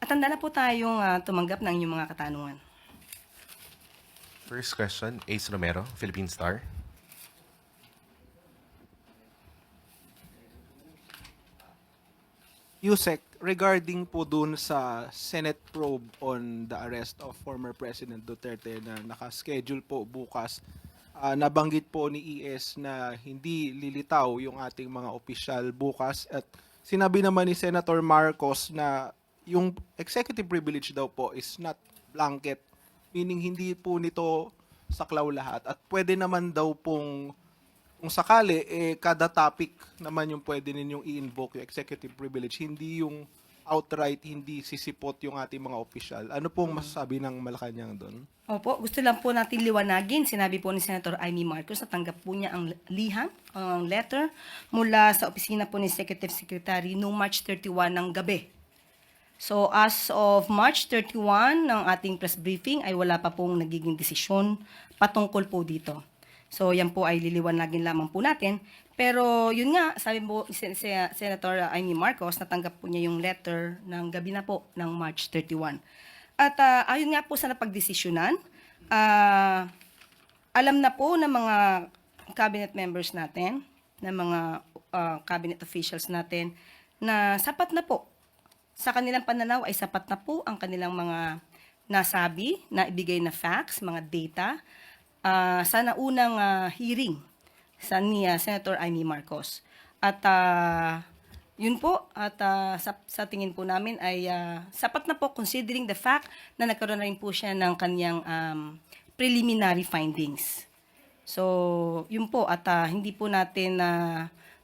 At handa na po tayong tumanggap ng inyong mga katanungan. First question, Ace Romero, Philippine Star. Yusek, regarding po dun sa Senate probe on the arrest of former President Duterte na nakaschedule po bukas, nabanggit po ni ES na hindi lilitaw yung ating mga opisyal bukas at sinabi naman ni Senator Marcos na yung executive privilege daw po is not blanket, meaning hindi po nito saklaw lahat at pwede naman daw pong kung sakali, kada topic naman yung pwede ninyong i-invoke yung executive privilege, hindi yung outright, hindi sisipot yung ating mga opisyal. Ano pong masasabi ng Malacanang doon? Opo, gusto lang po natin liwanagin. Sinabi po ni Senator Amy Marcos na tanggap po niya ang liham, ang letter mula sa opisina po ni Executive Secretary noong March 31 ng gabi. So as of March 31 ng ating press briefing ay wala pa pong nagiging desisyon patungkol po dito. So yan po ay liliwanagin lamang po natin. Pero yun nga, sabi po ni Senator Amy Marcos, natanggap po niya yung letter ng gabi na po ng March 31. At ayon nga po sa napagdesisyonan, alam na po ng mga cabinet members natin, ng mga cabinet officials natin, na sapat na po, sa kanilang pananaw ay sapat na po ang kanilang mga nasabi, na ibigay na facts, mga data, sa naunang hearing ni Senator Amy Marcos. At yun po, at sa tingin po namin ay sapat na po considering the fact na nagkaroon na rin po siya ng kanyang preliminary findings. So, yun po, at hindi po natin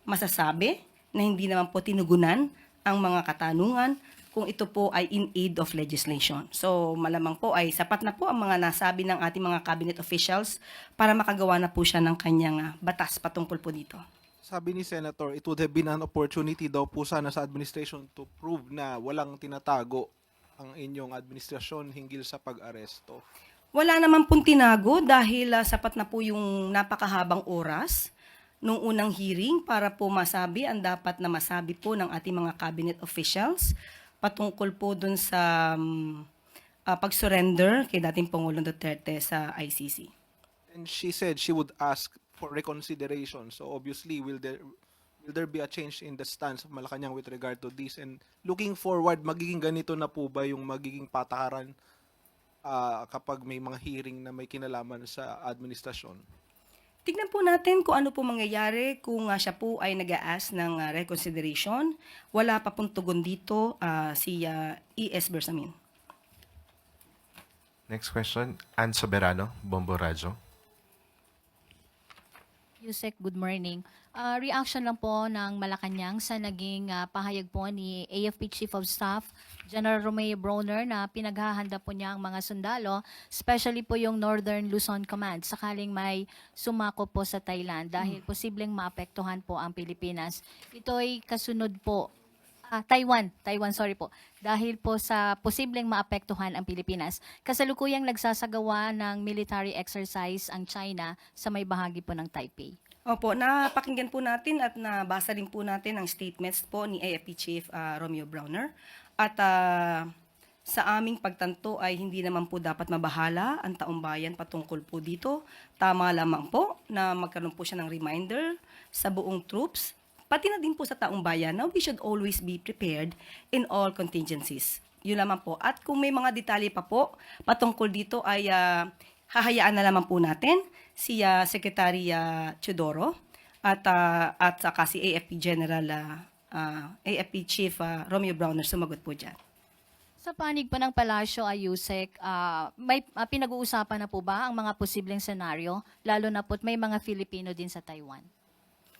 masasabi na hindi naman po tinugunan ang mga katanungan kung ito po ay in aid of legislation. So malamang po ay sapat na po ang mga nasabi ng ating mga cabinet officials para makagawa na po siya ng kanyang batas patungkol po dito. Sabi ni Senator, it would have been an opportunity daw po sana sa administration to prove na walang tinatago ang inyong administrasyon hinggil sa pag-aresto. Wala naman pong tinago dahil sapat na po yung napakahabang oras nung unang hearing para po masabi ang dapat na masabi po ng ating mga cabinet officials patungkol po dun sa pag-surrender kay dating Pangulong Duterte sa ICC. And she said she would ask for reconsideration. So obviously, will there be a change in the stance of Malacanang with regard to this? And looking forward, magiging ganito na po ba yung magiging patakaran kapag may mga hearing na may kinalaman sa administrasyon? Tignan po natin kung ano po mangyayari kung siya po ay nag-a-ask ng reconsideration. Wala pa pong tugon dito si E.S. Bersamin. Next question, Ann Soberano, Bombo Radyo. Yusek, good morning. Reaction lang po ng Malacanang sa naging pahayag po ni AFP Chief of Staff, General Romeo Brawner, na pinaghahanda po niya ang mga sundalo, especially po yung Northern Luzon Command, sakaling may sumako po sa Thailand dahil posibleng maapektuhan po ang Pilipinas. Ito ay kasunod po, Taiwan, sorry po. Dahil po sa posibleng maapektuhan ang Pilipinas, kasalukuyang nagsasagawa ng military exercise ang China sa may bahagi po ng Taipei. Opo, napakinggan po natin at nabasa rin po natin ang statements po ni AFP Chief Romeo Brawner. At sa aming pagtanto ay hindi naman po dapat mabahala ang taong bayan patungkol po dito. Tama lamang po na magkaroon po siya ng reminder sa buong troops, pati na din po sa taong bayan na we should always be prepared in all contingencies. Yun lamang po. At kung may mga detalye pa po patungkol dito ay hahayaan na lamang po natin si Secretary Teodoro at saka si AFP General AFP Chief Romeo Brawner sumagot po dyan. Sa panig pa ng Palasyo, Ayusek, may pinag-uusapan na po ba ang mga posibleng senaryo, lalo na po't may mga Filipino din sa Taiwan?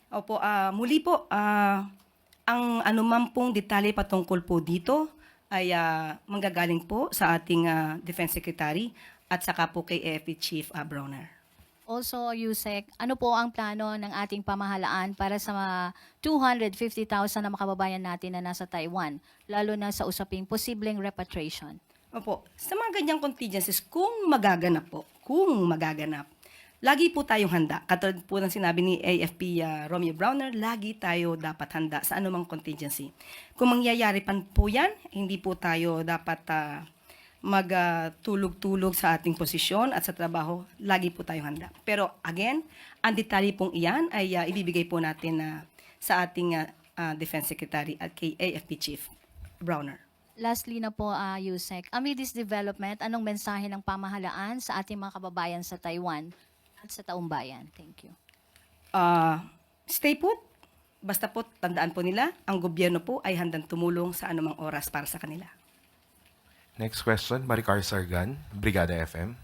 Opo, muli po, ang anumang pong detalye patungkol po dito ay manggagaling po sa ating Defense Secretary at saka po kay AFP Chief Brawner. Also, Yusek, ano po ang plano ng ating pamahalaan para sa mga 250,000 na makababayan natin na nasa Taiwan, lalo na sa usaping posibleng repatriation? Opo, sa mga ganyang contingencies, kung magaganap po, lagi po tayong handa. Katulad po ng sinabi ni AFP Romeo Browner, lagi tayo dapat handa sa anumang contingency. Kung mangyayari pan po yan, hindi po tayo dapat magtulog-tulog sa ating posisyon at sa trabaho, lagi po tayong handa. Pero again, ang detalye pong iyan ay ibibigay po natin sa ating Defense Secretary at kay AFP Chief Browner. Lastly na po, Yusek, amid this development, anong mensahe ng pamahalaan sa ating mga kababayan sa Taiwan at sa taong bayan? Thank you. Stay put. Basta po, tandaan po nila, ang gobyerno po ay handang tumulong sa anumang oras para sa kanila. Next question, Maricar Sargan, Brigada FM.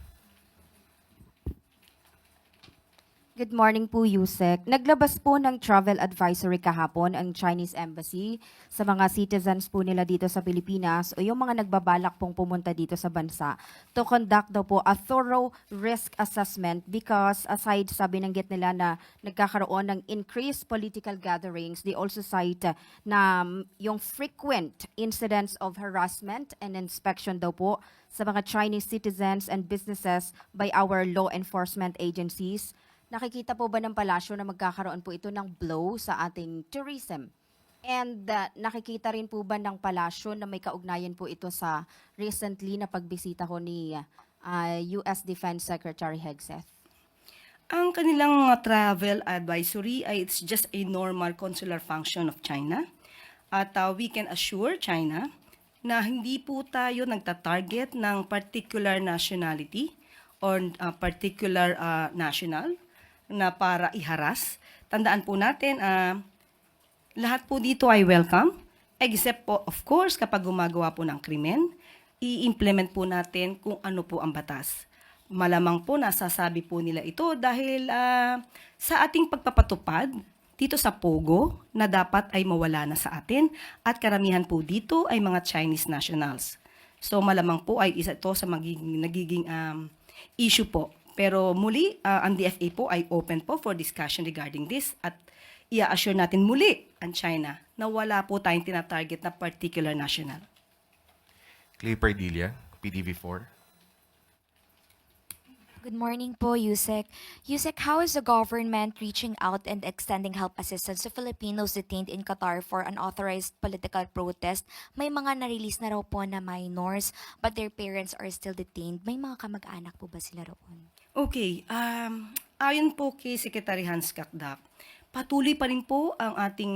Good morning po, Yusek. Naglabas po ng travel advisory kahapon ang Chinese Embassy sa mga citizens po nila dito sa Pilipinas o yung mga nagbabalak pong pumunta dito sa bansa to conduct daw po a thorough risk assessment because aside sa binanggit nila na nagkakaroon ng increased political gatherings, they also cite na yung frequent incidents of harassment and inspection daw po sa mga Chinese citizens and businesses by our law enforcement agencies. Nakikita po ba ng palasyo na magkakaroon po ito ng blow sa ating tourism? And nakikita rin po ba ng palasyo na may kaugnayan po ito sa recently na pagbisita ko ni US Defense Secretary Hegseth? Ang kanilang travel advisory ay it's just a normal consular function of China. At we can assure China na hindi po tayo nagta-target ng particular nationality or particular national na para iharas. Tandaan po natin, lahat po dito ay welcome, except po, of course, kapag gumagawa po ng krimen, i-implement po natin kung ano po ang batas. Malamang po nasasabi po nila ito dahil sa ating pagpapatupad dito sa Pogo na dapat ay mawala na sa atin at karamihan po dito ay mga Chinese nationals. So malamang po ay isa ito sa nagiging issue po. Pero muli, ang DFA po ay open po for discussion regarding this at i-assure natin muli ang China na wala po tayong tinatarget na particular national. Clay Pardilla, PTV4. Good morning po, Yusek. Yusek, how is the government reaching out and extending help assistance to Filipinos detained in Qatar for unauthorized political protest? May mga na-release na raw po na minors, but their parents are still detained. May mga kamag-anak po ba sila roon? Okay, ayon po kay Secretary Hans Kakdak, patuloy pa rin po ang ating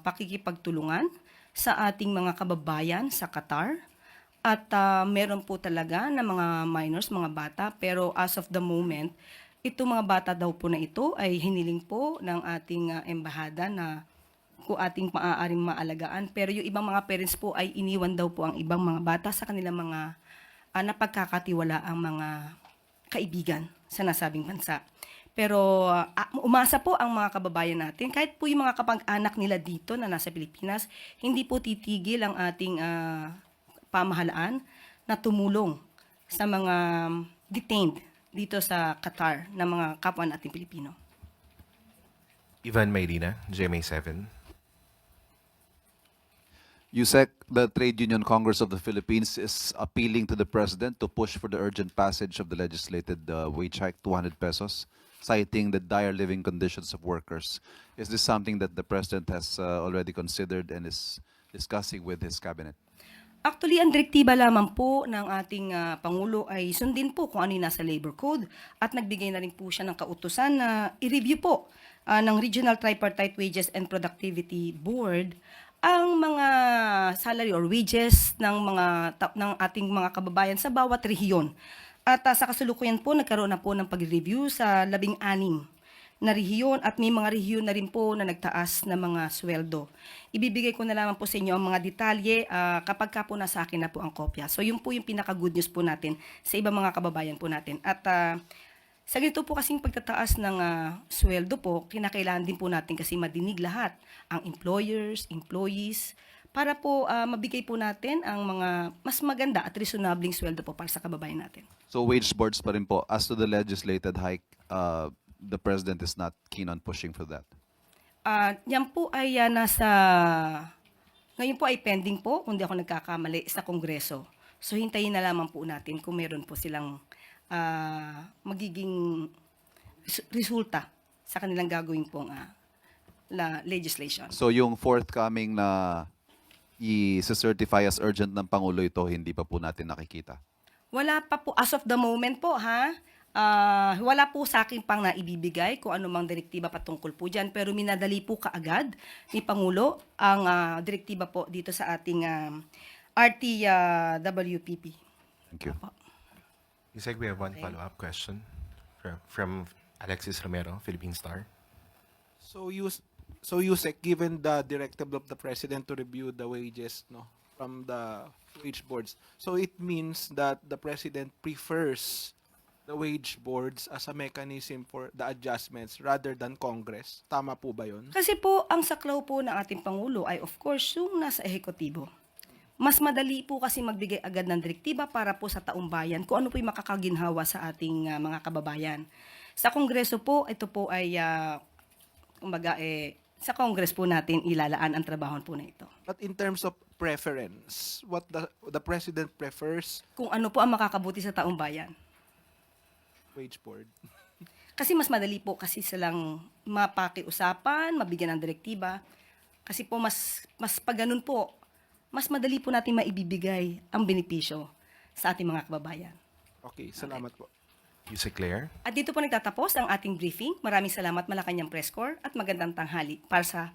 pakikipagtulungan sa ating mga kababayan sa Qatar. At meron po talaga na mga minors, mga bata, pero as of the moment, itong mga bata daw po na ito ay hiniling po ng ating embahada na kung ating maaaring maalagaan. Pero yung ibang mga parents po ay iniwan daw po ang ibang mga bata sa kanilang mga napagkakatiwala ang mga kaibigan sa nasabing bansa. Pero umasa po ang mga kababayan natin, kahit po yung mga kapag-anak nila dito na nasa Pilipinas, hindi po titigil ang ating pamahalaan na tumulong sa mga detained dito sa Qatar na mga kapwa nating Pilipino. Ivan Mayrina, GMA7. USEC, the Trade Union Congress of the Philippines is appealing to the President to push for the urgent passage of the legislated wage hike, 200 pesos, citing the dire living conditions of workers. Is this something that the President has already considered and is discussing with his cabinet? Actually, ang direktiba lamang po ng ating Pangulo ay sundin po kung ano yung nasa Labor Code at nagbigay na rin po siya ng kautusan na i-review po ng Regional Tripartite Wages and Productivity Board ang mga salary or wages ng ating mga kababayan sa bawat rehiyon. At sa kasalukuyan po, nagkaroon na po ng pag-review sa 16 na rehiyon at may mga rehiyon na rin po na nagtaas na mga sweldo. Ibibigay ko na lamang po sa inyo ang mga detalye kapag ka po nasa akin na po ang kopya. So yun po yung pinaka-good news po natin sa ibang mga kababayan po natin. At sa ganito po kasing pagtataas ng sweldo po, kinakailangan din po natin kasi madinig lahat ang employers, employees, para po mabigay po natin ang mga mas maganda at reasonabling sweldo po para sa kababayan natin. So wage boards pa rin po. As to the legislated hike, the President is not keen on pushing for that. Yan po ay ngayon po ay pending po, kung di ako nagkakamali, sa Kongreso. So hintayin na lamang po natin kung meron po silang magiging resulta sa kanilang gagawin pong legislation. So yung forthcoming na i-certify as urgent ng Pangulo ito, hindi pa po natin nakikita. Wala pa po, as of the moment po ha, wala po sa akin pang naibibigay kung anumang direktiba patungkol po dyan, pero minadali po kaagad ni Pangulo ang direktiba po dito sa ating RTWPP. Thank you. Yusek, we have one follow-up question from Alexis Romero, Philippine Star. So Yusek, given the directive of the President to review the wages from the wage boards, so it means that the President prefers the wage boards as a mechanism for the adjustments rather than Congress. Tama po ba yun? Kasi po, ang saklaw po ng ating Pangulo ay of course yung nasa ehekutibo. Mas madali po kasi magbigay agad ng direktiba para po sa taong bayan kung ano po yung makakaginhawa sa ating mga kababayan. Sa Kongreso po, ito po ay, sa Congress po natin ilalaan ang trabaho po na ito. But in terms of preference, what the President prefers, Kung ano po ang makakabuti sa taong bayan. wage board. Kasi mas madali po kasi silang mapakiusapan, mabigyan ng direktiba. Kasi po mas pag ganun po, mas madali po natin maibibigay ang benepisyo sa ating mga kababayan. Okay, salamat po. Yusek Claire. At dito po nagtatapos ang ating briefing. Maraming salamat Malacanang Press Corps at magandang tanghali para sa